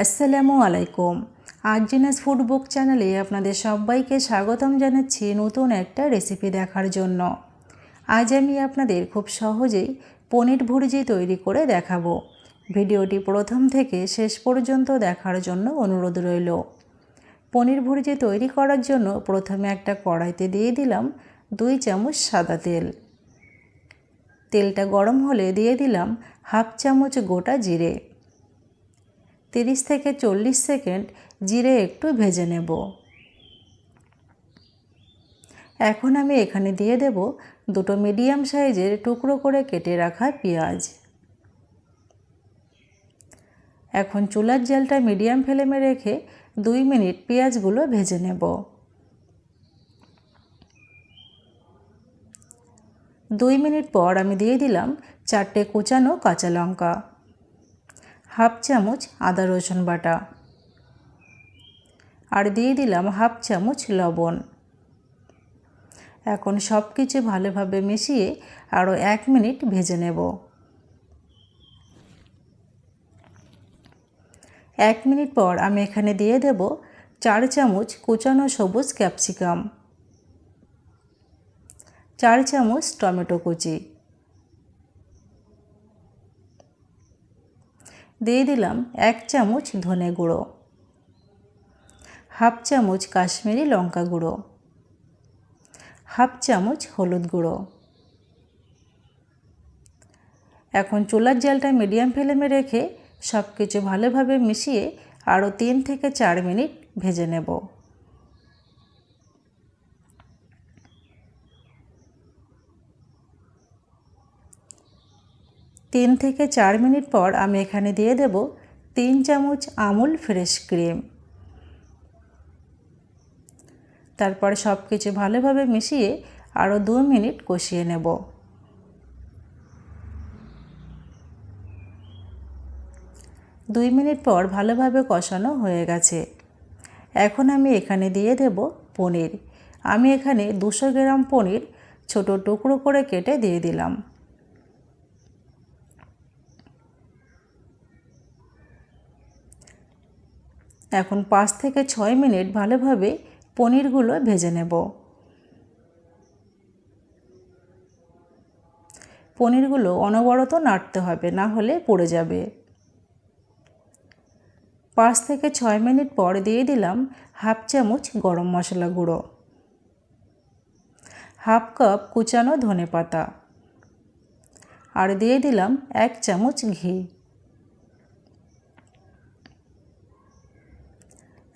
আসসালামু আলাইকুম। আরজিনাস ফুড বুক চ্যানেলে আপনাদের সবাইকে স্বাগতম জানাচ্ছি নতুন একটা রেসিপি দেখার জন্য। আজ আমি আপনাদের খুব সহজেই পনির ভুর্জি তৈরি করে দেখাবো। ভিডিওটি প্রথম থেকে শেষ পর্যন্ত দেখার জন্য অনুরোধ রইল। পনির ভুর্জি তৈরি করার জন্য প্রথমে একটা কড়াইতে দিয়ে দিলাম 2 চামচ সাদা তেল। তেলটা গরম হলে দিয়ে দিলাম হাফ চামচ গোটা জিরে। 30 থেকে 40 সেকেন্ড জিরে একটু ভেজে নেব। এখন আমি এখানে দিয়ে দেব 2টো মিডিয়াম সাইজের টুকরো করে কেটে রাখা পেঁয়াজ। এখন চুলার জালটা মিডিয়াম ফ্লেমে রেখে 2 মিনিট পেঁয়াজগুলো ভেজে নেব। 2 মিনিট পর আমি দিয়ে দিলাম 4টে কুচানো কাঁচা লঙ্কা, হাফ চামচ আদা রসুন বাটা আর দিয়ে দিলাম হাফ চামচ লবণ। এখন সব কিছু ভালোভাবে মিশিয়ে আরও 1 মিনিট ভেজে নেব। 1 মিনিট পর আমি এখানে দিয়ে দেব 4 চামচ কুচানো সবুজ ক্যাপসিকাম, 4 চামচ টমেটো কুচি, দিয়ে দিলাম 1 চামচ ধনে গুঁড়ো, হাফ চামচ কাশ্মীরি লঙ্কা গুঁড়ো, হাফ চামচ হলুদ গুঁড়ো। এখন চুলার জালটা মিডিয়াম ফ্লেমে রেখে সব কিছু ভালোভাবে মিশিয়ে আরও 3 থেকে 4 মিনিট ভেজে নেব। তিন থেকে 4 মিনিট পর আমি এখানে দিয়ে দেব 3 চামচ আমুল ফ্রেশ ক্রিম। তারপর সব কিছু ভালোভাবে মিশিয়ে আরও 2 মিনিট কষিয়ে নেব। দুই মিনিট পর ভালোভাবে কষানো হয়ে গেছে। এখন আমি এখানে দিয়ে দেব পনির। আমি এখানে 200 গ্রাম পনির ছোট টুকরো করে কেটে দিয়ে দিলাম। এখন 5 থেকে 6 মিনিট ভালোভাবে পনিরগুলো ভেজে নেব। পনিরগুলো অনবরত নাড়তে হবে, না হলে পুড়ে যাবে। 5 থেকে 6 মিনিট পর দিয়ে দিলাম হাফ চামচ গরম মশলা গুঁড়ো, হাফ কাপ কুচানো ধনেপাতা আর দিয়ে দিলাম 1 চামচ ঘি।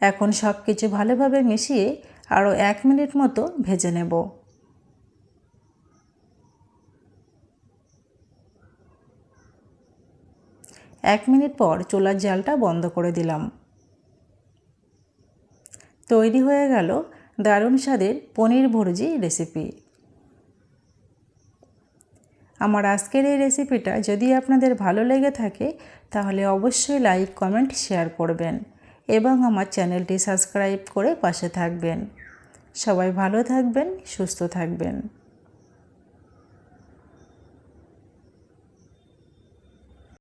এখন সব কিছু ভালোভাবে মিশিয়ে আরও 1 মিনিট মতো ভেজে নেব। এক মিনিট পর চুলার জালটা বন্ধ করে দিলাম। তৈরি হয়ে গেল দারুণ স্বাদের পনির ভুর্জি রেসিপি। আমার আজকের এই রেসিপিটা যদি আপনাদের ভালো লেগে থাকে তাহলে অবশ্যই লাইক, কমেন্ট, শেয়ার করবেন এবং আমার চ্যানেলটি সাবস্ক্রাইব করে পাশে থাকবেন। সবাই ভালো থাকবেন, সুস্থ থাকবেন।